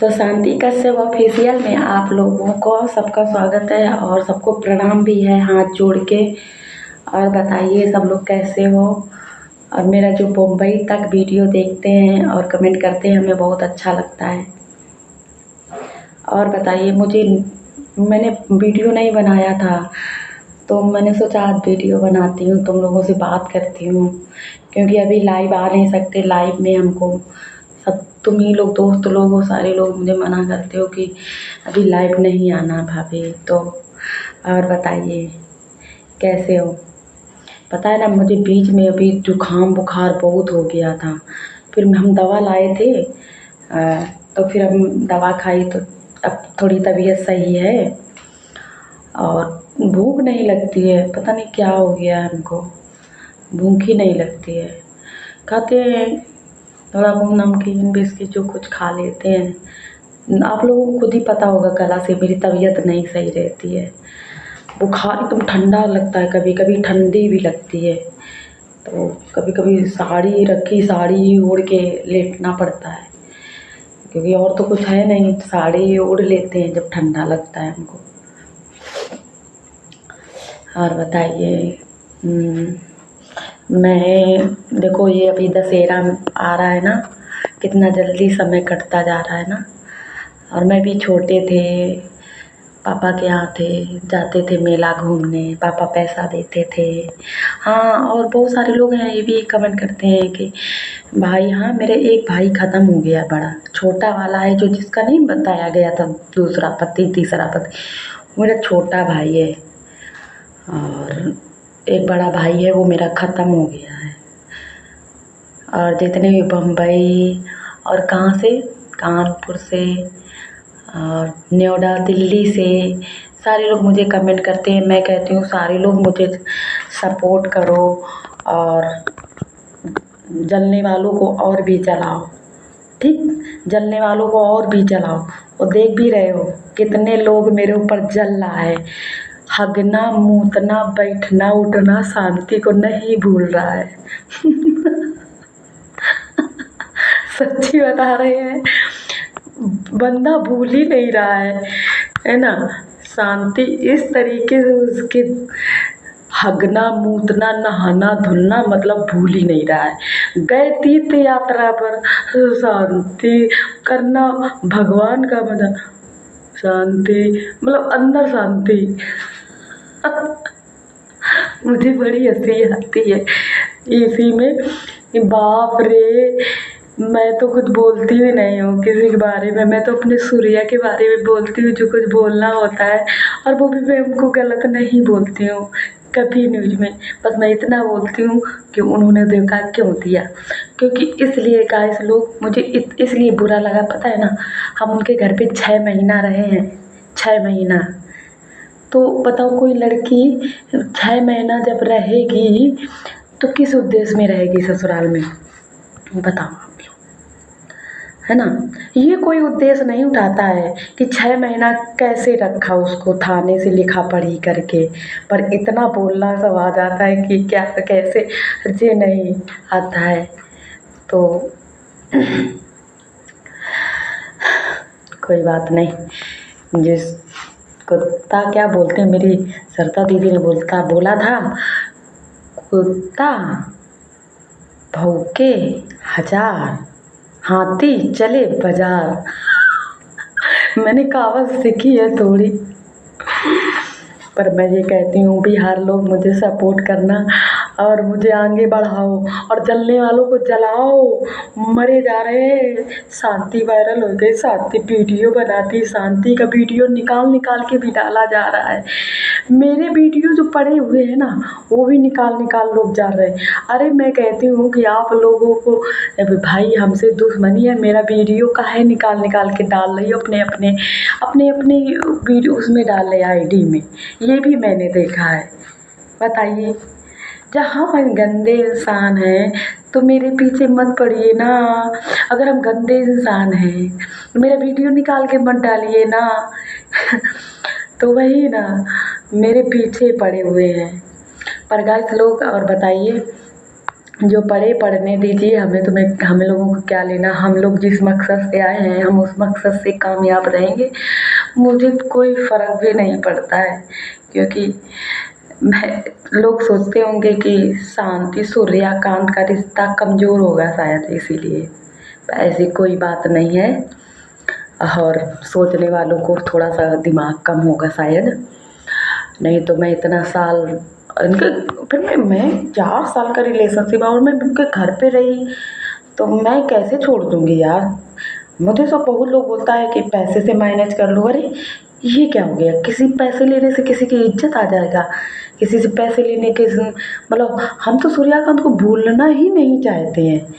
तो शांति कश्यप ऑफिशियल में आप लोगों को सबका स्वागत है और सबको प्रणाम भी है हाथ जोड़ के। और बताइए सब लोग कैसे हो। और मेरा जो मुंबई तक वीडियो देखते हैं और कमेंट करते हैं हमें बहुत अच्छा लगता है। और बताइए मैंने वीडियो नहीं बनाया था तो मैंने सोचा आज वीडियो बनाती हूँ, तुम लोगों से बात करती हूँ, क्योंकि अभी लाइव आ नहीं सकते। लाइव में हमको सब तुम ही लोग दोस्त लोग हो, सारे लोग मुझे मना करते हो कि अभी लाइव नहीं आना भाभी। तो और बताइए कैसे हो। पता है ना, मुझे बीच में अभी जुकाम बुखार बहुत हो गया था, फिर हम दवा लाए थे तो फिर हम दवा खाई तो अब थोड़ी तबीयत सही है। और भूख नहीं लगती है, पता नहीं क्या हो गया है हमको, भूख ही नहीं लगती है। खाते हैं थोड़ा बहुत नमकीन बिस्किट जो कुछ खा लेते हैं। आप लोगों को खुद ही पता होगा कल से मेरी तबीयत नहीं सही रहती है। बुखार एकदम ठंडा लगता है, कभी कभी ठंडी भी लगती है, तो कभी कभी साड़ी ओढ़ के लेटना पड़ता है, क्योंकि और तो कुछ है नहीं, साड़ी ओढ़ लेते हैं जब ठंडा लगता है हमको। और बताइए मैं देखो ये अभी दशहरा आ रहा है ना, कितना जल्दी समय कटता जा रहा है ना। और मैं भी छोटे थे पापा के यहाँ थे, जाते थे मेला घूमने, पापा पैसा देते थे। हाँ, और बहुत सारे लोग हैं ये भी कमेंट करते हैं कि भाई, हाँ मेरे एक भाई ख़त्म हो गया, बड़ा छोटा वाला है जो जिसका नहीं बताया गया था, दूसरा पति तीसरा पति, मेरा छोटा भाई है। और एक बड़ा भाई है वो मेरा ख़त्म हो गया है। और जितने भी बम्बई और कहाँ से, कानपुर से और नोएडा दिल्ली से सारे लोग मुझे कमेंट करते हैं। मैं कहती हूँ सारे लोग मुझे सपोर्ट करो और जलने वालों को और भी जलाओ, ठीक, जलने वालों को और भी जलाओ। और देख भी रहे हो कितने लोग मेरे ऊपर जल रहा है। हगना मूतना बैठना उठना शांति को नहीं भूल रहा है सच्ची बता रहे हैं, बंदा भूल ही नहीं रहा है ना। शांति इस तरीके से उसके हगना मूतना नहाना धुलना मतलब भूल ही नहीं रहा है। गए तीर्थ यात्रा पर शांति करना, भगवान का मतलब शांति, मतलब अंदर शांति मुझे बड़ी हंसी आती है इसी में कि बाप रे, मैं तो कुछ बोलती भी नहीं हूँ किसी के बारे में। मैं तो अपने सूर्या के बारे में बोलती हूँ जो कुछ बोलना होता है, और वो भी मैं उनको गलत नहीं बोलती हूँ कभी न्यूज में। बस मैं इतना बोलती हूँ कि उन्होंने धोखा क्यों दिया, क्योंकि इसलिए गाइस लोग मुझे इसलिए बुरा लगा, पता है ना, हम उनके घर पे 6 महीना रहे हैं, 6 महीना। तो बताओ कोई लड़की 6 महीना जब रहेगी तो किस उद्देश्य में रहेगी ससुराल में, बताओ आप लोग, है ना। ये कोई उद्देश्य नहीं उठाता है कि 6 महीना कैसे रखा उसको, थाने से लिखा पढ़ी करके। पर इतना बोलना सब आ जाता है कि क्या कैसे, ये नहीं आता है। तो कोई बात नहीं, जिस कुत्ता क्या बोलते हैं, मेरी सरता दीदी ने बोला था, कुत्ता भौंके 1000 हाथी चले बाजार मैंने कहावत सीखी है थोड़ी, पर मैं ये कहती हूँ बिहार लोग मुझे सपोर्ट करना और मुझे आगे बढ़ाओ और जलने वालों को जलाओ। मरे जा रहे हैं, शांति वायरल हो गई, शांति वीडियो बनाती, शांति का वीडियो निकाल के भी डाला जा रहा है। मेरे वीडियो जो पड़े हुए हैं ना वो भी निकाल लोग जा रहे हैं। अरे मैं कहती हूँ कि आप लोगों को भाई हमसे दुश्मनी है, मेरा वीडियो काहे निकाल के डाल रही हो अपने वीडियो उसमें डाल रहे आईडी में, ये भी मैंने देखा है। बताइए, जहाँ हम गंदे इंसान हैं तो मेरे पीछे मत पड़िए ना। अगर हम गंदे इंसान हैं तो मेरा वीडियो निकाल के मत डालिए ना तो वही ना, मेरे पीछे पड़े हुए हैं। पर गाइस लोग, और बताइए जो पढ़े पढ़ने दीजिए, हमें लोगों को क्या लेना। हम लोग जिस मकसद से आए हैं हम उस मकसद से कामयाब रहेंगे। मुझे कोई फ़र्क भी नहीं पड़ता है, क्योंकि लोग सोचते होंगे कि शांति सूर्यकांत का रिश्ता कमज़ोर होगा शायद, इसीलिए। ऐसी कोई बात नहीं है, और सोचने वालों को थोड़ा सा दिमाग कम होगा शायद। नहीं तो मैं इतना साल उनके, फिर मैं 4 साल का रिलेशनशिप और मैं उनके घर पे रही, तो मैं कैसे छोड़ दूँगी यार। मुझे सब बहुत लोग बोलता है कि पैसे से मैनेज कर लो। अरे ये क्या हो गया, किसी पैसे लेने से किसी की इज्जत आ जाएगा? किसी से पैसे लेने के मतलब हम तो सूर्यकांत को भूलना ही नहीं चाहते हैं,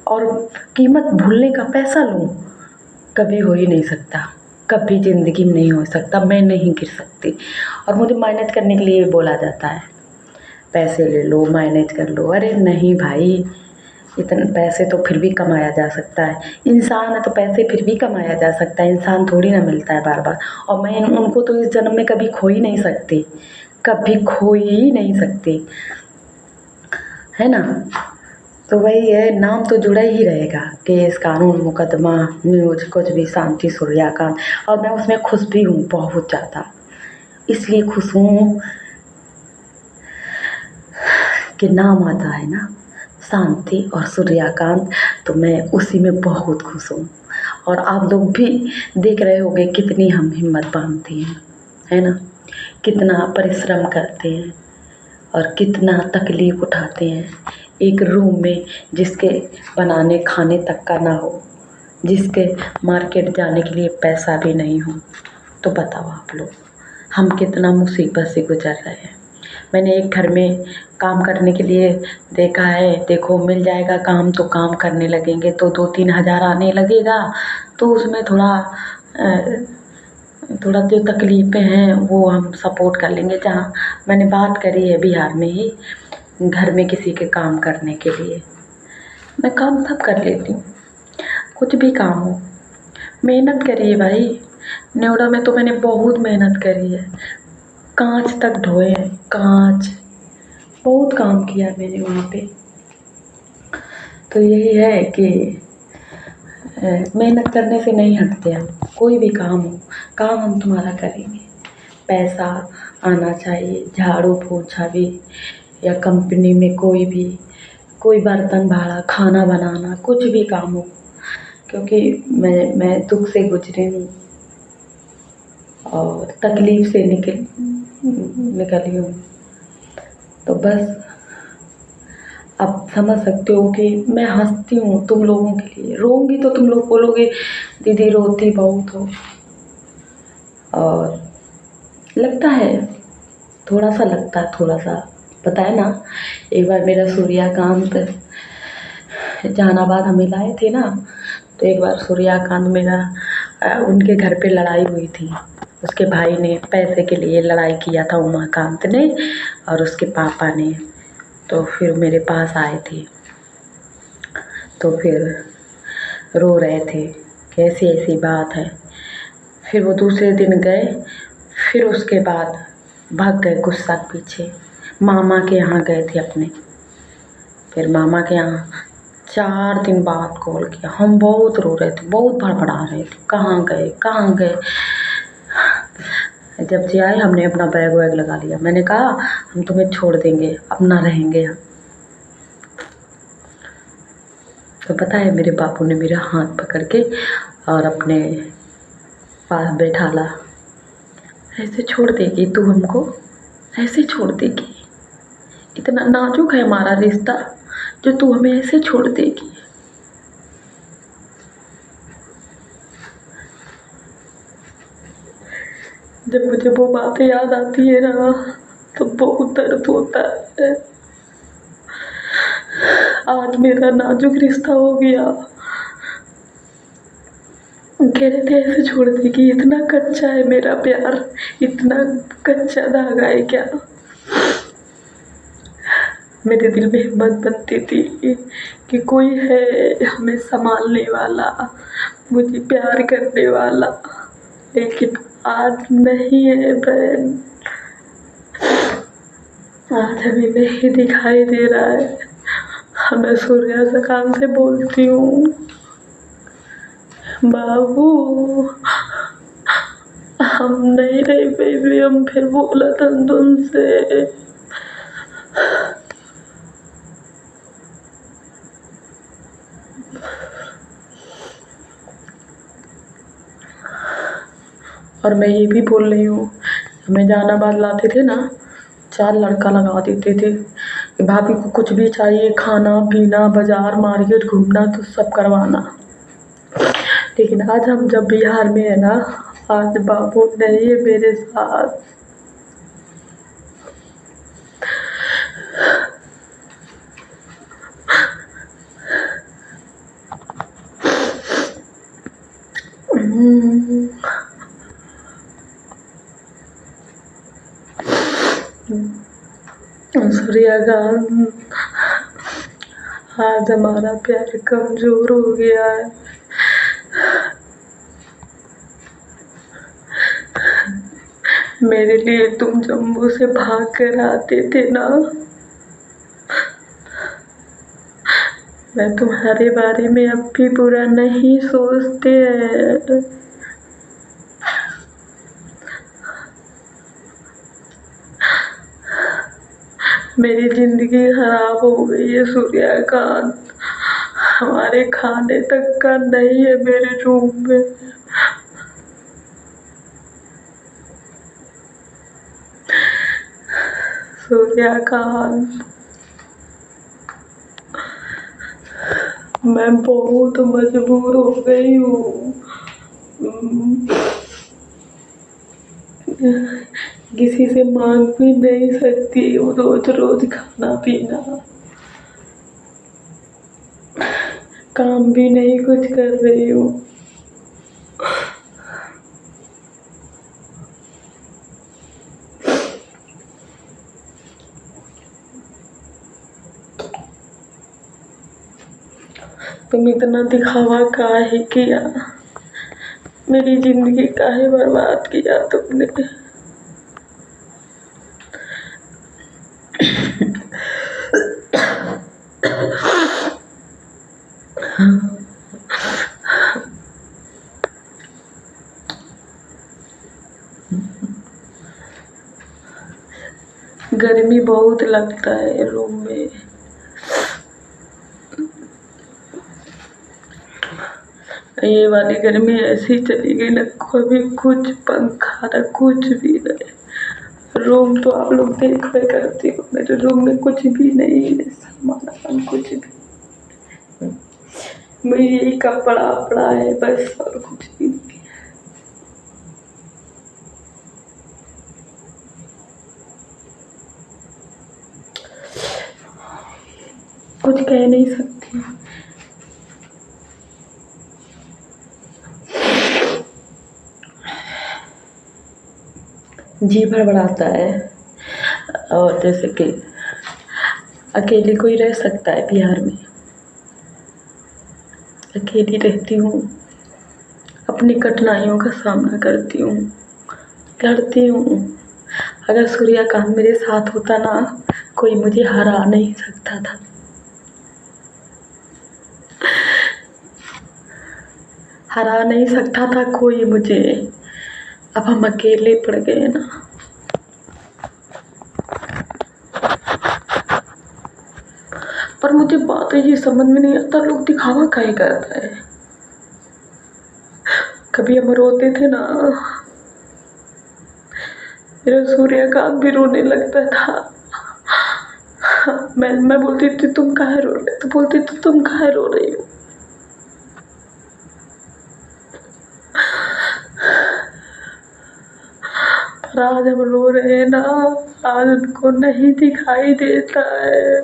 और कीमत भूलने का पैसा लूँ, कभी हो ही नहीं सकता, कभी ज़िंदगी में नहीं हो सकता। मैं नहीं गिर सकती। और मुझे मैनेज करने के लिए बोला जाता है, पैसे ले लो, मैनेज कर लो। अरे नहीं भाई, इतने पैसे तो फिर भी कमाया जा सकता है। इंसान है तो पैसे फिर भी कमाया जा सकता है, इंसान थोड़ी ना मिलता है बार बार। और मैं उनको तो इस जन्म में कभी खो ही नहीं सकती, कभी खो ही नहीं सकती, है ना। तो वही है, नाम तो जुड़ा ही रहेगा, केस कानून मुकदमा न्यूज़ कुछ भी, शांति सूर्यकांत। और मैं उसमें खुश भी हूँ, बहुत ज़्यादा। इसलिए खुश हूँ कि नाम आता है ना शांति और सूर्यकांत, तो मैं उसी में बहुत खुश हूँ। और आप लोग भी देख रहे होंगे कितनी हम हिम्मत बांधते हैं, है ना, कितना परिश्रम करते हैं और कितना तकलीफ़ उठाते हैं एक रूम में, जिसके बनाने खाने तक का ना हो, जिसके मार्केट जाने के लिए पैसा भी नहीं हो। तो बताओ आप लोग, हम कितना मुसीबत से गुज़र रहे हैं। मैंने एक घर में काम करने के लिए देखा है, देखो मिल जाएगा काम तो काम करने लगेंगे तो 2-3 हज़ार आने लगेगा, तो उसमें थोड़ा जो तकलीफ़ें हैं वो हम सपोर्ट कर लेंगे। जहाँ मैंने बात करी है बिहार में ही, घर में किसी के काम करने के लिए, मैं काम सब कर लेती हूँ, कुछ भी काम हो। मेहनत करी है भाई, न्योड़ा में तो मैंने बहुत मेहनत करी है, कांच तक ढोए हैं, कांच, बहुत काम किया मैंने वहाँ पे। तो यही है कि मेहनत करने से नहीं हटते हम। कोई भी काम हो, काम हम तुम्हारा करेंगे, पैसा आना चाहिए, झाड़ू पोछा भी, या कंपनी में कोई बर्तन भाड़ा, खाना बनाना, कुछ भी काम हो, क्योंकि मैं दुख से गुजरी हूँ और तकलीफ़ से निकली हूँ। तो बस आप समझ सकते हो कि मैं हँसती हूँ तुम लोगों के लिए, रोऊँगी तो तुम लोग बोलोगे दीदी रोती बहुत हो। और लगता है, थोड़ा सा लगता है, थोड़ा सा, पता है ना। एक बार मेरा सूर्यकांत जहानाबाद हमें लाए थे ना, तो एक बार सूर्यकांत मेरा उनके घर पे लड़ाई हुई थी, उसके भाई ने पैसे के लिए लड़ाई किया था, उमाकांत ने और उसके पापा ने। तो फिर मेरे पास आए थे, तो फिर रो रहे थे कि ऐसी ऐसी बात है। फिर वो दूसरे दिन गए, फिर उसके बाद भाग गए गुस्सा के पीछे, मामा के यहाँ गए थे अपने। फिर मामा के यहाँ 4 दिन बाद कॉल किया, हम बहुत रो रहे थे, बहुत भड़बड़ा रहे थे, कहाँ गए कहाँ गए। जब से आए हमने अपना बैग वैग लगा लिया, मैंने कहा हम तुम्हें छोड़ देंगे, अपना रहेंगे हम। तो पता है मेरे बापू ने मेरा हाथ पकड़ के और अपने पास बैठा ला, ऐसे छोड़ देगी तू हमको, ऐसे छोड़ देगी, इतना नाजुक है हमारा रिश्ता जो तू हमें ऐसे छोड़ देगी। जब मुझे वो बातें याद आती है ना, तो बहुत दर्द होता है। आज मेरा नाजुक रिश्ता हो गया, कह रहे थे ऐसे छोड़ देगी, इतना कच्चा है मेरा प्यार, इतना कच्चा धागा है क्या। मेरे दिल में हिम्मत बनती थी कि कोई है हमें संभालने वाला, मुझे प्यार करने वाला, लेकिन आज नहीं है बहन, आज हमें नहीं दिखाई दे रहा है। मैं सूर्या सकाम से बोलती हूँ। बाबू हम नहीं रह पाएंगे, हम फिर बोला था तुमसे। और मैं ये भी बोल रही हूँ, हमें जहानाबाद लाते थे ना, 4 लड़का लगा देते थे कि भाभी को कुछ भी चाहिए, खाना पीना, बाजार मार्केट घूमना, तो सब करवाना। लेकिन आज हम जब बिहार में है ना, आज बाबू नहीं है मेरे साथ। सूर्यकांत, आज हमारा प्यार कमजोर हो गया है। मेरे लिए तुम जम्मू से भाग कर आते थे ना, मैं तुम्हारे बारे में अब भी बुरा नहीं सोचते हैं। मेरी जिंदगी खराब हो गई है सूर्यकांत, हमारे खाने तक का नहीं है मेरे रूम में। सूर्यकांत, मैं बहुत मजबूर हो गई हूँ। किसी से मांग भी नहीं सकती हूँ रोज रोज खाना पीना, काम भी नहीं कुछ कर रही हूँ। तुम इतना दिखावा काहे किया, मेरी जिंदगी काहे बर्बाद किया तुमने। गर्मी बहुत लगता है रूम में। ये वाली गर्मी ऐसी चली गई ना, कभी कुछ पंखा ना कुछ भी नहीं। रूम तो आप लोग देख करते हो, मेरे रूम में कुछ भी नहीं है, सामान कुछ भी, मेरी यही कपड़ा पड़ा है बस, और कुछ भी नहीं। कुछ कह नहीं सकती। जी भड़बड़ाता है, और जैसे कि अकेले कोई रह सकता है बिहार में। अकेली रहती हूँ, अपनी कठिनाइयों का सामना करती हूँ, लड़ती हूँ। अगर सूर्यकांत मेरे साथ होता ना, कोई मुझे हरा नहीं सकता था। हरा नहीं सकता था कोई मुझे। अब हम अकेले पड़ गए ना। पर मुझे बात ये समझ में नहीं आता, लोग दिखावा काहे करता है। कभी हम रोते थे ना, मेरा सूर्यकांत भी रोने लगता था। मैं बोलती थी तुम काहे रो रहे, तो बोलती थी तुम काहे रो रही हो। पर आज हम रो रहे हैं ना, आज उनको नहीं दिखाई देता है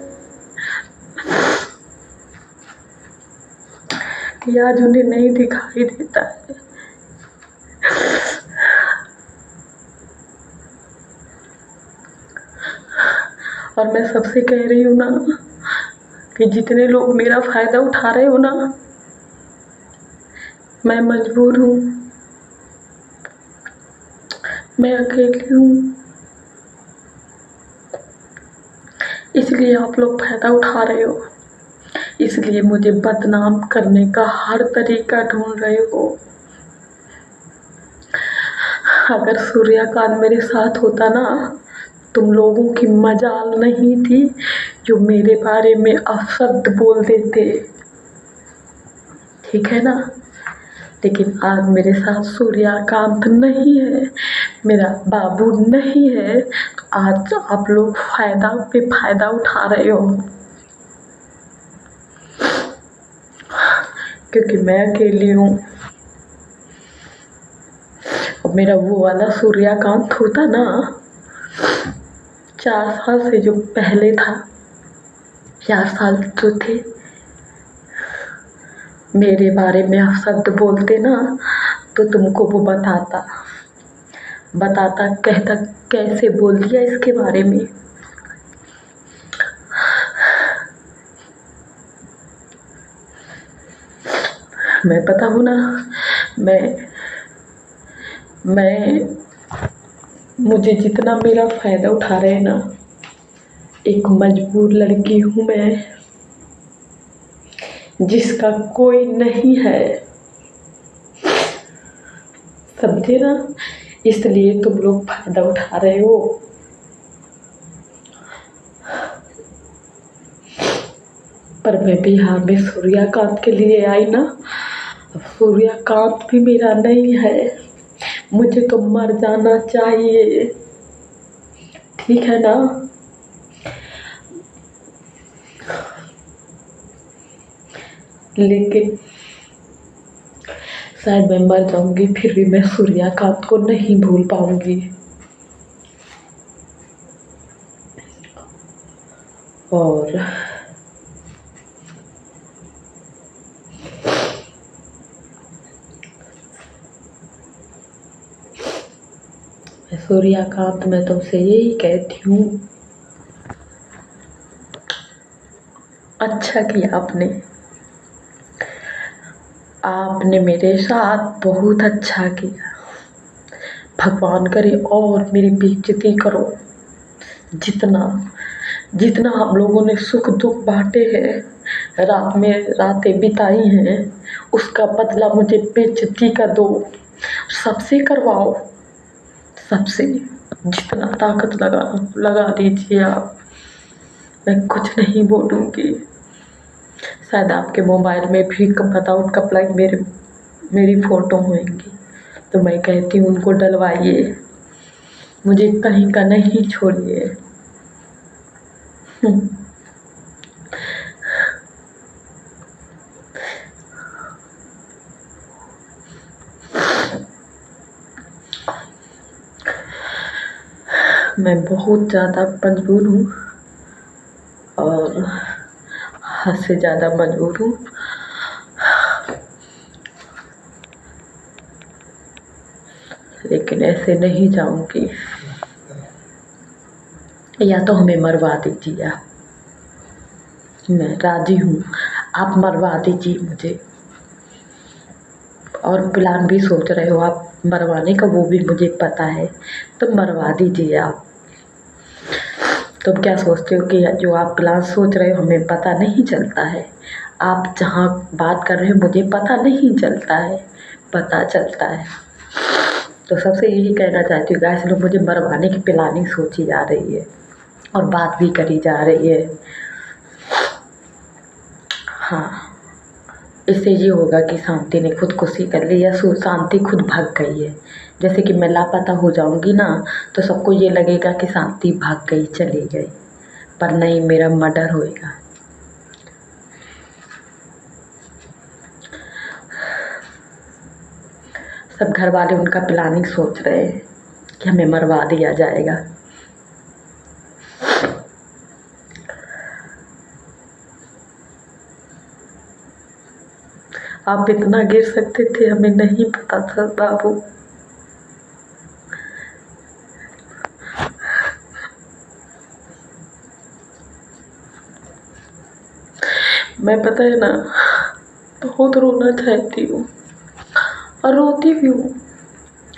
कि आज उन्हें नहीं दिखाई देता है। और मैं सबसे कह रही हूँ ना कि जितने लोग मेरा फायदा उठा रहे हो ना, मैं मजबूर हूँ, मैं अकेली हूँ, इसलिए आप लोग फायदा उठा रहे हो। इसलिए मुझे बदनाम करने का हर तरीका ढूंढ रहे हो। अगर सूर्यकांत मेरे साथ होता ना, तुम लोगों की मजाल नहीं थी जो मेरे बारे में अपशब्द बोल देते, ठीक है ना। लेकिन आज मेरे साथ सूर्यकांत नहीं है, मेरा बाबू नहीं है, तो आज आप लोग फ़ायदा पे फ़ायदा उठा रहे हो, क्योंकि मैं अकेली हूँ। और मेरा वो वाला सूर्यकांत होता ना, 4 साल से जो पहले था, 4 साल जो थे, मेरे बारे में आप शब्द बोलते ना, तो तुमको वो बताता, कहता कैसे बोल दिया इसके बारे में। मैं पता हूँ ना, मुझे जितना मेरा फ़ायदा उठा रहे हैं ना, एक मजबूर लड़की हूँ मैं, जिसका कोई नहीं है, समझे ना। इसलिए तुम लोग फ़ायदा उठा रहे हो। पर मैं बिहार में सूर्यकांत के लिए आई ना, सूर्यकांत भी मेरा नहीं है, मुझे तो मर जाना चाहिए, ठीक है ना। लेकिन शायद मैं मर जाऊंगी, फिर भी मैं सूर्यकांत को नहीं भूल पाऊंगी। और सूर्यकांत, मैं तुमसे यही कहती हूँ, अच्छा किया आपने मेरे साथ बहुत अच्छा किया। भगवान करे और मेरी बेइज्जती करो। जितना हम लोगों ने सुख दुख बांटे हैं, रातें बिताई हैं, उसका बदला मुझे बेइज्जती का दो, सबसे करवाओ, सबसे जितना ताकत लगा दीजिए आप। मैं कुछ नहीं बोलूँगी। शायद आपके मोबाइल में भी विदाउट कपड़ा मेरी फ़ोटो होंगी, तो मैं कहती हूँ उनको डलवाइए, मुझे कहीं का नहीं छोड़िए। मैं बहुत ज़्यादा मजबूर हूँ, और हद से ज़्यादा मजबूर हूँ। लेकिन ऐसे नहीं जाऊंगी, या तो हमें मरवा दीजिए आप, मैं राजी हूँ, आप मरवा दीजिए मुझे। और प्लान भी सोच रहे हो आप मरवाने का, वो भी मुझे पता है, तो मरवा दीजिए आप। तुम क्या सोचते हो कि जो आप प्लान सोच रहे हो हमें पता नहीं चलता है? आप जहाँ बात कर रहे हो मुझे पता नहीं चलता है, पता चलता है। तो सबसे यही कहना चाहती हूँ गाइस, लोग मुझे मरवाने की प्लानिंग सोची जा रही है और बात भी करी जा रही है। हाँ, इससे ये होगा कि शांति ने खुदकुशी कर ली, या शांति खुद भाग गई है। जैसे कि मैं लापता हो जाऊंगी ना, तो सबको ये लगेगा कि शांति भाग गई, चली गई, पर नहीं, मेरा मर्डर होएगा। सब घर वाले उनका प्लानिंग सोच रहे हैं कि हमें मरवा दिया जाएगा। आप इतना गिर सकते थे, हमें नहीं पता था बाबू। मैं पता है ना, बहुत रोना चाहती हूँ और रोती भी हूँ।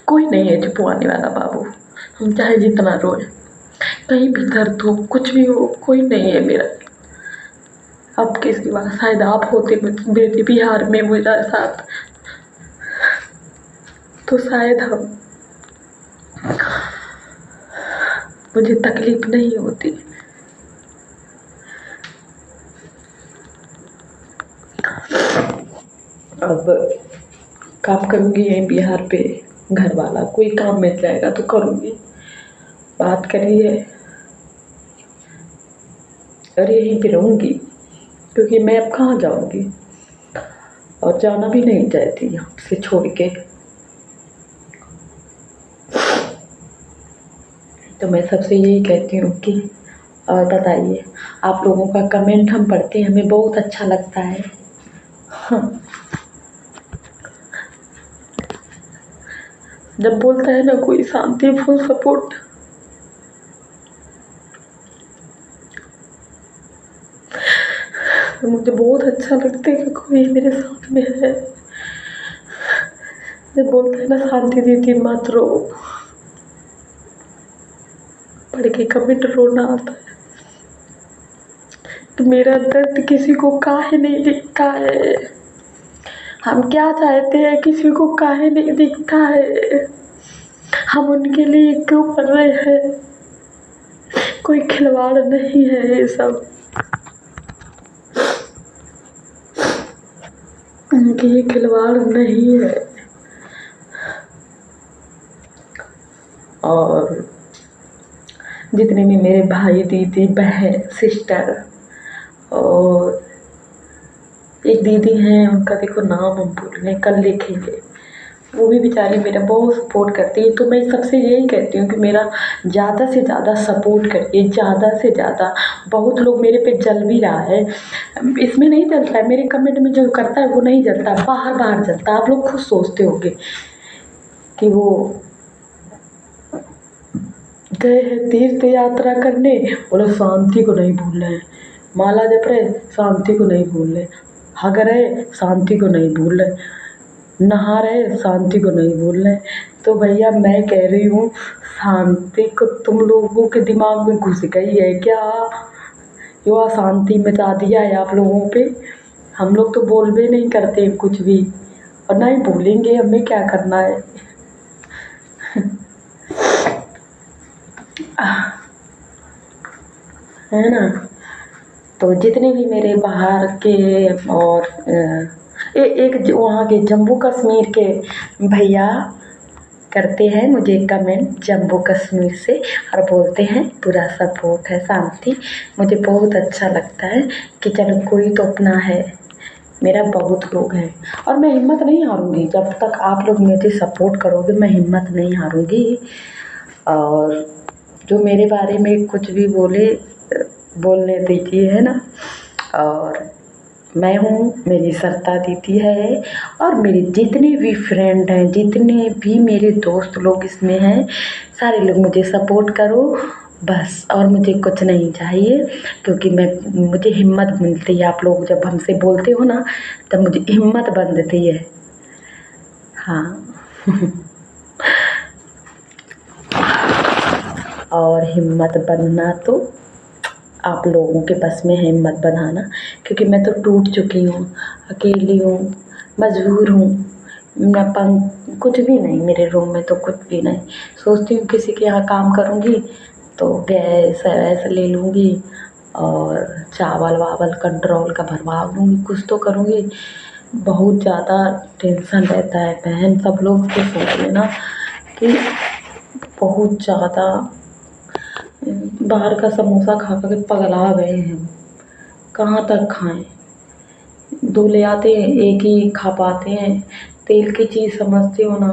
कोई नहीं है छुपवाने वाला बाबू, हम चाहे जितना रोए, कहीं भी दर्द हो, कुछ भी हो, कोई नहीं है मेरा। अब किसकी बात, शायद आप होते मेरे बिहार में मेरा साथ, तो शायद मुझे तकलीफ नहीं होती। अब काम करूँगी यहीं बिहार पे, घर वाला कोई काम मिल जाएगा तो करूँगी। बात करिए और यहीं पे रहूँगी, क्योंकि मैं अब कहाँ जाऊँगी और जाना भी नहीं चाहती यहाँ से छोड़ के। तो मैं सबसे यही कहती हूँ कि और बताइए, आप लोगों का कमेंट हम पढ़ते हैं, हमें बहुत अच्छा लगता है। हाँ, जब बोलता है ना कोई शांति फुल सपोर्ट, तो मुझे बहुत अच्छा लगता है कि कोई मेरे साथ में है। जब बोलता है ना शांति दीदी मत रो, पढ़ के कमेंट रोना आता है कि मेरा दर्द किसी को काहे नहीं दिखता है। हम क्या चाहते हैं, किसी को काहे नहीं दिखता है, हम उनके लिए क्यों कर रहे हैं। कोई खिलवाड़ नहीं है ये सब, उनके ये खिलवाड़ नहीं है। और जितने भी मेरे भाई दीदी बहन सिस्टर, और एक दीदी हैं उनका देखो नाम हम भूल गए, कल लिखेंगे, वो भी बेचारी मेरा बहुत सपोर्ट करती है। तो मैं सबसे यही कहती हूँ कि मेरा ज़्यादा से ज़्यादा सपोर्ट करिए, ज़्यादा से ज़्यादा। बहुत लोग मेरे पे जल भी रहा है, इसमें नहीं जलता है, मेरे कमेंट में जो करता है वो नहीं जलता, बाहर बाहर जलता है। आप लोग खुद सोचते होंगे कि वो गए हैं तीर्थ यात्रा करने, बोलो शांति को नहीं भूल रहे, माला जप रहे शांति को नहीं भूल रहे, हग रहे शांति को नहीं भूल रहे, नहा रहे शांति को नहीं भूल रहे। तो भैया मैं कह रही हूँ, शांति को तुम लोगों के दिमाग में घुस गई है क्या? यो अशांति मचा दिया है आप लोगों पे। हम लोग तो बोल भी नहीं करते कुछ भी, और ना ही बोलेंगे, हमें क्या करना है। है ना। तो जितने भी मेरे बाहर के और एक वहाँ के जम्मू कश्मीर के भैया करते हैं मुझे कमेंट जम्मू कश्मीर से, और बोलते हैं पूरा सपोर्ट है शांति। मुझे बहुत अच्छा लगता है कि चलो कोई तो अपना है, मेरा बहुत लोग हैं। और मैं हिम्मत नहीं हारूंगी, जब तक आप लोग मुझे सपोर्ट करोगे मैं हिम्मत नहीं हारूंगी। और जो मेरे बारे में कुछ भी बोले बोलने दीजिए, है ना। और मैं हूँ, मेरी सरता दीदी है, और मेरे जितने भी फ्रेंड हैं, जितने भी मेरे दोस्त लोग इसमें हैं, सारे लोग मुझे सपोर्ट करो बस, और मुझे कुछ नहीं चाहिए। क्योंकि मुझे हिम्मत मिलती है, आप लोग जब हमसे बोलते हो ना तब मुझे हिम्मत बनती है। हाँ। और हिम्मत बनना तो आप लोगों के बस में है, हिम्मत बनाना, क्योंकि मैं तो टूट चुकी हूँ, अकेली हूँ, मजबूर हूँ। मैं कुछ भी नहीं, मेरे रूम में तो कुछ भी नहीं। सोचती हूँ किसी के यहाँ काम करूँगी तो गैस वैस ले लूँगी, और चावल वावल कंट्रोल का भरवा लूँगी, कुछ तो करूँगी। बहुत ज़्यादा टेंशन रहता है बहन, सब लोग तो सोच लेना कि बहुत ज़्यादा बाहर का समोसा खा खा के पगला गए हैं। कहाँ तक खाएं, दो ले आते हैं एक ही खा पाते हैं। तेल की चीज़ समझते हो ना,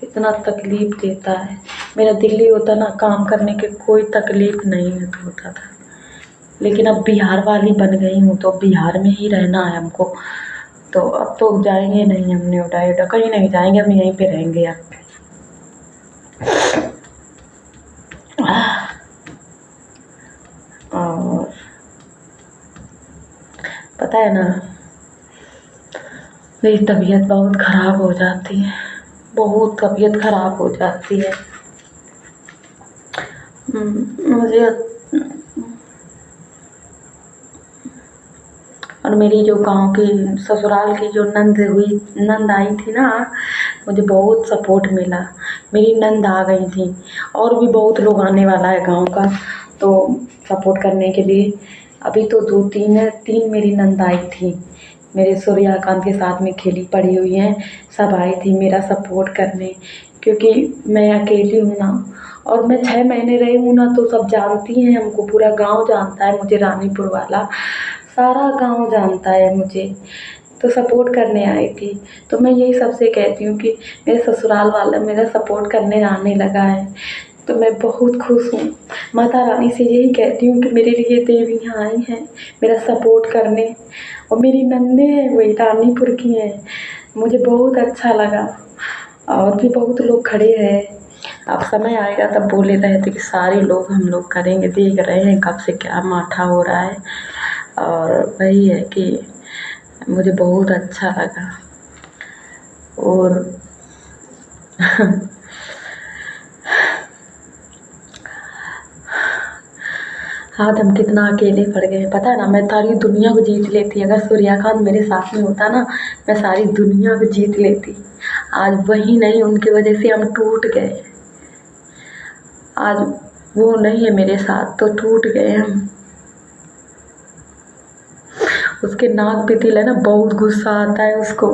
इतना तकलीफ़ देता है। मेरा दिल्ली होता ना काम करने के कोई तकलीफ़ नहीं होता था, लेकिन अब बिहार वाली बन गई हूँ तो बिहार में ही रहना है हमको। तो अब तो जाएंगे नहीं, हम नोएडा वोएडा कहीं नहीं जाएंगे, हम यहीं पे रहेंगे अब। और पता है ना, मेरी तबीयत बहुत ख़राब हो जाती है, बहुत तबीयत ख़राब हो जाती है। मुझे और मेरी जो गांव की ससुराल की जो नंद आई थी ना, मुझे बहुत सपोर्ट मिला। मेरी नंद आ गई थी और भी बहुत लोग आने वाला है गांव का, तो सपोर्ट करने के लिए। अभी तो 2-3 मेरी नंद आई थी, मेरे सूर्यकांत के साथ में खेली पड़ी हुई हैं, सब आई थी मेरा सपोर्ट करने, क्योंकि मैं अकेली हूँ ना, और मैं 6 महीने रही हूँ ना, तो सब जानती हैं हमको, पूरा गांव जानता है मुझे, रानीपुर वाला सारा गांव जानता है मुझे, तो सपोर्ट करने आई थी। तो मैं यही सबसे कहती हूँ कि मेरे ससुराल वाला मेरा सपोर्ट करने आने लगा है, तो मैं बहुत खुश हूँ। माता रानी से यही कहती हूँ कि मेरे लिए देवियाँ आई हैं मेरा सपोर्ट करने, और मेरी नंदे हैं वही रानीपुर की हैं। मुझे बहुत अच्छा लगा, और भी बहुत लोग खड़े हैं। अब समय आएगा तब बोले रहे थे कि सारे लोग हम लोग करेंगे, देख रहे हैं कब से क्या माठा हो रहा है। और वही है कि मुझे बहुत अच्छा लगा। और आज हम कितना अकेले पड़ गए, पता है ना। मैं सारी दुनिया को जीत लेती, अगर सूर्यकांत मेरे साथ में होता ना, मैं सारी दुनिया को जीत लेती। आज वही नहीं, उनकी वजह से हम टूट गए। आज वो नहीं है मेरे साथ तो टूट गए हम। उसके नाक पे तिल है ना, बहुत गुस्सा आता है उसको,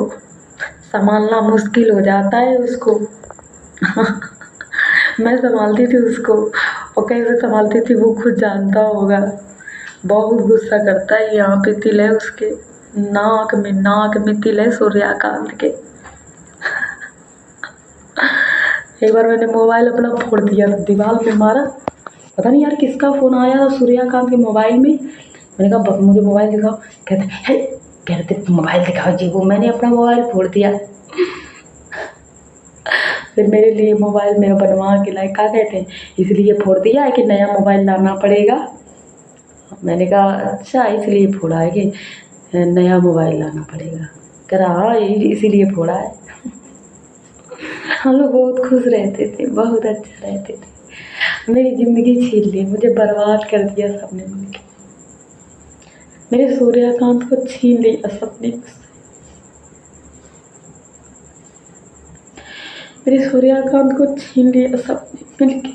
संभालना मुश्किल हो जाता है उसको। मैं संभालती थी उसको, और कैसे संभालती थी वो खुद जानता होगा। बहुत गुस्सा करता है, यहाँ पे तिल है उसके नाक में तिल है सूर्यकांत के। एक बार मैंने मोबाइल अपना फोड़ दिया, दीवार पे मारा, पता नहीं यार किसका फ़ोन आया था सूर्यकांत के मोबाइल में। मैंने कहा मुझे मोबाइल दिखाओ, कह रहे थे मोबाइल दिखाओ जी। वो मैंने अपना मोबाइल फोड़ दिया। फिर मेरे लिए मोबाइल मेरा बनवा के लाए, क्या कहते हैं, इसलिए फोड़ दिया है कि नया मोबाइल लाना पड़ेगा। मैंने कहा अच्छा इसलिए फोड़ा है कि नया मोबाइल लाना पड़ेगा। कह रहा हाँ इसीलिए फोड़ा है। हम लोग बहुत खुश रहते थे, बहुत अच्छा रहते थे। मेरी ज़िंदगी छीन ली, मुझे बर्बाद कर दिया सबने मिलके। मेरे सूर्यकांत को छीन लिया सबने मुझसे। मेरे सूर्यकांत को छीन लिया सबने मिलके।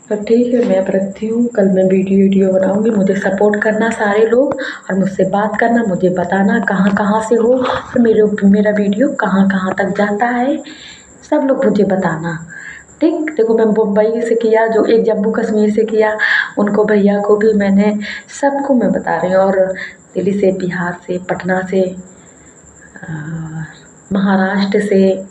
तो ठीक है, मैं अब रखती हूँ। कल मैं वीडियो बनाऊँगी। मुझे सपोर्ट करना सारे लोग, और मुझसे बात करना, मुझे बताना कहाँ कहाँ से हो, और मेरा वीडियो कहाँ कहाँ तक जाता है, सब लोग मुझे बताना। ठीक, देखो मैं मुंबई से किया, जो एक जम्मू कश्मीर से किया, उनको भैया को भी मैंने, सबको मैं बता रही हूँ। और दिल्ली से, बिहार से, पटना से, महाराष्ट्र से,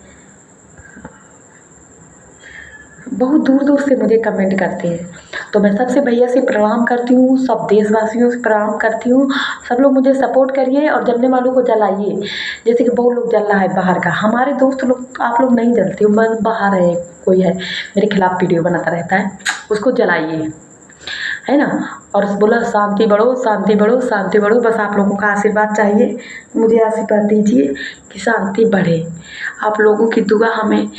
बहुत दूर दूर से मुझे कमेंट करते हैं। तो मैं सबसे भैया से प्रणाम करती हूँ, सब देशवासियों से प्रणाम करती हूँ। सब लोग मुझे सपोर्ट करिए, और जलने वालों को जलाइए। जैसे कि बहुत लोग जल रहा है बाहर का, हमारे दोस्त लोग, आप लोग नहीं जलते हो, बस बाहर है कोई है मेरे खिलाफ़ वीडियो बनाता रहता है, उसको जलाइए, है ना। और बोला शांति बढ़ो, शांति बढ़ो, शांति बढ़ो। बस आप लोगों का आशीर्वाद चाहिए, मुझे आशीर्वाद दीजिए कि शांति बढ़े। आप लोगों की दुआ हमें,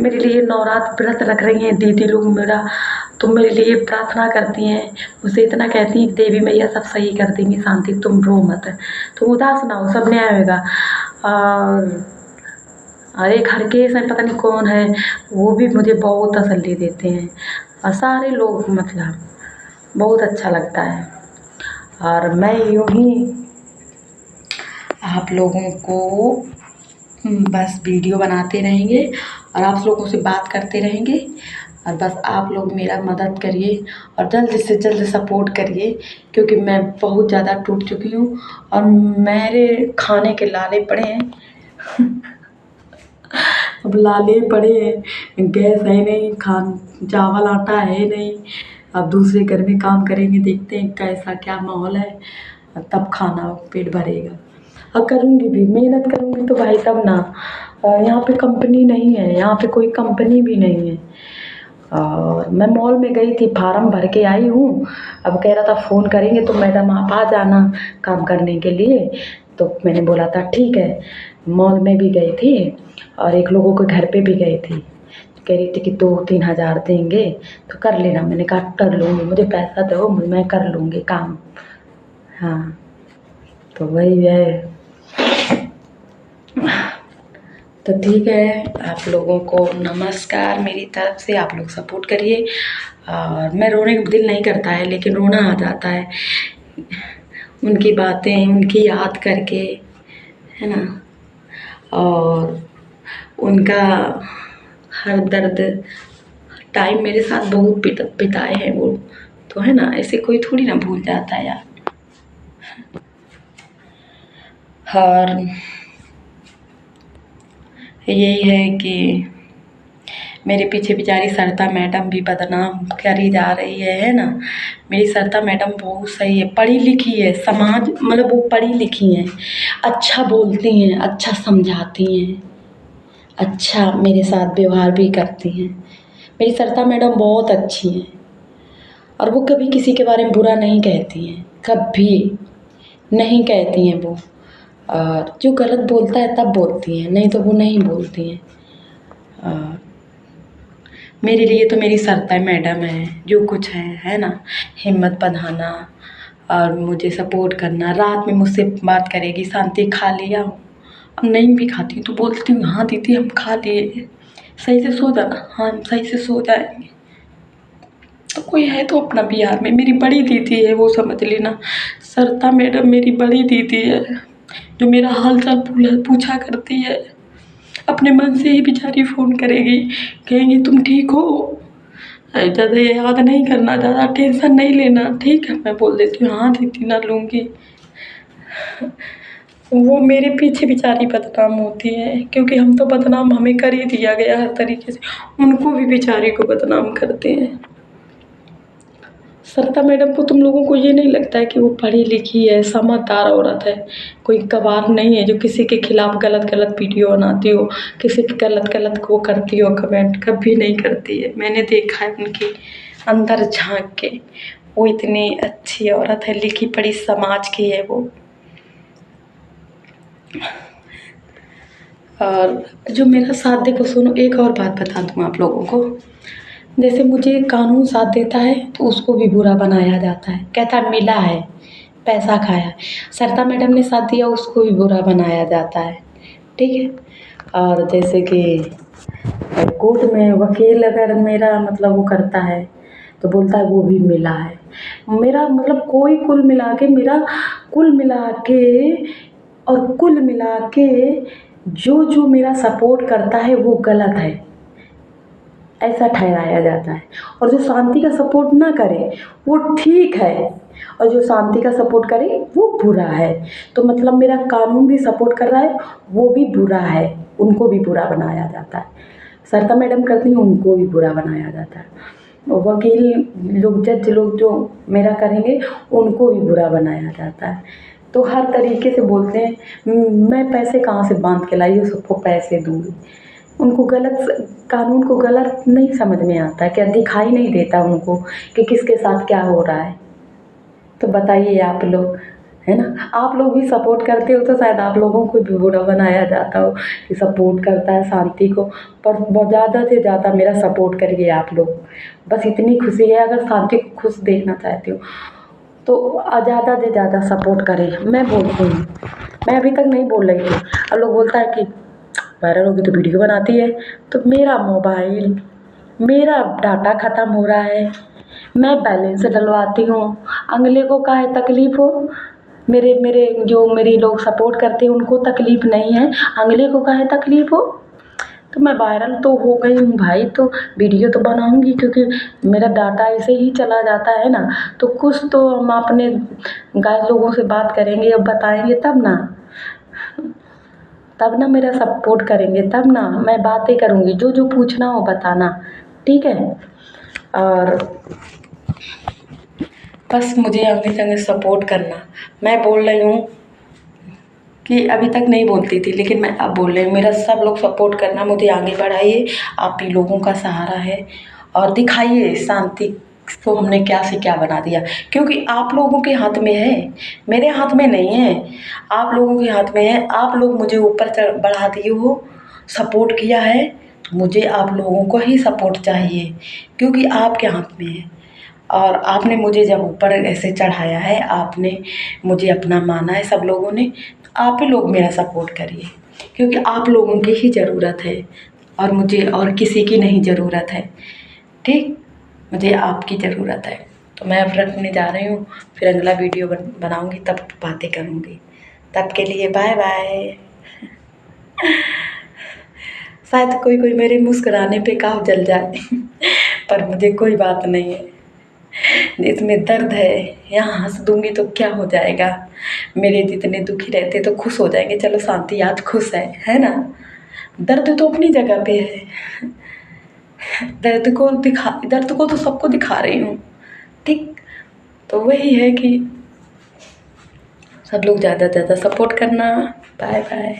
मेरे लिए नवरात्र व्रत रख रही हैं दीदी लोग मेरा, तो मेरे लिए प्रार्थना करती हैं, मुझसे इतना कहती हैं देवी मैया सब सही कर देंगी, शांति तुम रो मत, तुम उदास ना हो, सब न्याय होगा। और एक हरकेश है, पता नहीं कौन है, वो भी मुझे बहुत तसल्ली देते हैं, और सारे लोग, मतलब बहुत अच्छा लगता है। और मैं यूँ ही आप लोगों को बस वीडियो बनाते रहेंगे, और आप लोगों से बात करते रहेंगे, और बस आप लोग मेरा मदद करिए, और जल्द से जल्द सपोर्ट करिए, क्योंकि मैं बहुत ज़्यादा टूट चुकी हूँ, और मेरे खाने के लाले पड़े हैं। अब लाले पड़े हैं, गैस है नहीं, चावल आटा है नहीं। अब दूसरे घर में काम करेंगे, देखते हैं कैसा क्या माहौल है, तब खाना पेट भरेगा। और करूँगी भी, मेहनत करूँगी तो भाई तब ना। यहाँ पे कंपनी नहीं है, यहाँ पे कोई कंपनी भी नहीं है। और मैं मॉल में गई थी, फार्म भर के आई हूँ। अब कह रहा था फ़ोन करेंगे तो मैडम आप आ जाना काम करने के लिए, तो मैंने बोला था ठीक है। मॉल में भी गई थी, और एक लोगों के घर पे भी गई थी। कह रही थी कि 2-3 हज़ार देंगे तो कर लेना। मैंने कहा कर लूँगी, मुझे पैसा दो, मैं कर लूँगी काम। हाँ, तो वही है। तो ठीक है, आप लोगों को नमस्कार मेरी तरफ से। आप लोग सपोर्ट करिए। और मैं रोने का दिल नहीं करता है, लेकिन रोना आ जाता है उनकी बातें, उनकी याद करके, है ना। और उनका हर दर्द टाइम मेरे साथ बहुत बिताए हैं वो, तो है ना, ऐसे कोई थोड़ी ना भूल जाता है यार। और यही है कि मेरे पीछे बेचारी सरिता मैडम भी बदनाम करी जा रही है ना। मेरी सरिता मैडम बहुत सही है, पढ़ी लिखी है, समाज मतलब वो पढ़ी लिखी हैं, अच्छा बोलती हैं, अच्छा समझाती हैं, अच्छा मेरे साथ व्यवहार भी करती हैं। मेरी सरिता मैडम बहुत अच्छी हैं और वो कभी किसी के बारे में बुरा नहीं कहती हैं, कभी नहीं कहती हैं वो। और जो गलत बोलता है तब बोलती हैं, नहीं तो वो नहीं बोलती हैं। और मेरे लिए तो मेरी सरिता मैडम है, जो कुछ है ना। हिम्मत बंधाना और मुझे सपोर्ट करना। रात में मुझसे बात करेगी, शांति खा लिया? अब नहीं भी खाती तो बोलती हूँ हाँ दीदी हम खा लिए, सही से सो जाना। हाँ हम सही से सो जाएंगे। तो कोई है तो अपना बिहार में, मेरी बड़ी दीदी है, वो समझ लेना। सरिता मैडम मेरी बड़ी दीदी है, जो मेरा हाल चाल पूछा करती है। अपने मन से ही बेचारी फ़ोन करेगी, कहेंगी तुम ठीक हो, ज़्यादा याद नहीं करना, ज़्यादा टेंशन नहीं लेना, ठीक है। मैं बोल देती हूँ हाँ दीदी ना लूँगी। वो मेरे पीछे बेचारी बदनाम होती है, क्योंकि हम तो बदनाम हमें कर ही दिया गया हर तरीके से, उनको भी बेचारी को बदनाम करते हैं। सरिता मैडम को तुम लोगों को ये नहीं लगता है कि वो पढ़ी लिखी है, समझदार औरत है, कोई गवार नहीं है जो किसी के खिलाफ गलत गलत वीडियो बनाती हो, किसी के गलत गलत को करती हो कमेंट? कभी नहीं करती है। मैंने देखा है उनके अंदर झांक के, वो इतनी अच्छी औरत है, लिखी पढ़ी समाज की है वो। और जो मेरा साथ देखो, सुनो एक और बात बता दूँ आप लोगों को। जैसे मुझे कानून साथ देता है तो उसको भी बुरा बनाया जाता है, कहता है मिला है, पैसा खाया है। सरिता मैडम ने साथ दिया, उसको भी बुरा बनाया जाता है, ठीक है। और जैसे कि कोर्ट में वकील अगर मेरा मतलब वो करता है तो बोलता है वो भी मिला है। मेरा मतलब कोई कुल मिला के, मेरा कुल मिला के और कुल मिला के जो जो मेरा सपोर्ट करता है वो गलत है, ऐसा ठहराया जाता है। और जो शांति का सपोर्ट ना करे वो ठीक है, और जो शांति का सपोर्ट करे वो बुरा है। तो मतलब मेरा कानून भी सपोर्ट कर रहा है, वो भी बुरा है, उनको भी बुरा बनाया जाता है। सरिता मैडम करती हैं, उनको भी बुरा बनाया जाता है। वकील लोग, जज लोग जो मेरा करेंगे, उनको भी बुरा बनाया जाता है। तो हर तरीके से बोलते हैं मैं पैसे कहाँ से बांध के लाई हूँ, सबको पैसे दूँगी। उनको गलत, कानून को गलत नहीं समझ में आता, क्या दिखाई नहीं देता उनको कि किसके साथ क्या हो रहा है? तो बताइए आप लोग, है ना। आप लोग भी सपोर्ट करते हो तो शायद आप लोगों को भी बुरा बनाया जाता हो कि सपोर्ट करता है शांति को। पर बहुत ज़्यादा से ज़्यादा मेरा सपोर्ट करिए आप लोग, बस इतनी खुशी है। अगर शांति को खुश देखना चाहते हो तो ज़्यादा से ज़्यादा सपोर्ट करें। मैं बोलती हूँ, मैं अभी तक नहीं बोल रही थी, अब लोग बोलता है कि वायरल होगी तो वीडियो बनाती है। तो मेरा मोबाइल, मेरा डाटा ख़त्म हो रहा है, मैं बैलेंस डलवाती हूँ, अगले को काहे तकलीफ़ हो? मेरे मेरे जो मेरी लोग सपोर्ट करते हैं उनको तकलीफ़ नहीं है, अगले को काहे तकलीफ़ हो? तो मैं वायरल तो हो गई हूँ भाई, तो वीडियो तो बनाऊँगी, क्योंकि मेरा डाटा ऐसे ही चला जाता है ना। तो कुछ तो हम अपने गाइस लोगों से बात करेंगे, अब बताएंगे तब ना मेरा सपोर्ट करेंगे, तब ना मैं बातें करूँगी, जो जो पूछना हो बताना, ठीक है। और बस मुझे आगे संगे सपोर्ट करना। मैं बोल रही हूँ कि अभी तक नहीं बोलती थी, लेकिन मैं अब बोल रही हूँ, मेरा सब लोग सपोर्ट करना, मुझे आगे बढ़ाइए, आप ही लोगों का सहारा है। और दिखाइए शांति को हमने क्या से क्या बना दिया, क्योंकि आप लोगों के हाथ में है, मेरे हाथ में नहीं है, आप लोगों के हाथ में है। आप लोग मुझे ऊपर बढ़ा दिए हो, सपोर्ट किया है, मुझे आप लोगों को ही सपोर्ट चाहिए, क्योंकि आपके हाथ में है। और आपने मुझे जब ऊपर ऐसे चढ़ाया है, आपने मुझे अपना माना है सब लोगों ने, तो आप ही लोग मेरा सपोर्ट करिए, क्योंकि आप लोगों की ही ज़रूरत है और मुझे और किसी की नहीं ज़रूरत है। ठीक, मुझे आपकी ज़रूरत है। तो मैं अब रखने जा रही हूँ, फिर अगला वीडियो बनाऊँगी, तब बातें करूँगी। तब के लिए बाय बाय। शायद कोई कोई मेरे मुस्कुराने पे काव जल जाए पर मुझे कोई बात नहीं है। इसमें दर्द है, यहाँ हंस दूंगी तो क्या हो जाएगा। मेरे जितने दुखी रहते तो खुश हो जाएंगे, चलो शांति आज खुश है ना। दर्द तो अपनी जगह पे है, दर्द को तो सबको दिखा रही हूँ। ठीक, तो वही है कि सब लोग ज़्यादा से ज़्यादा सपोर्ट करना। Bye bye.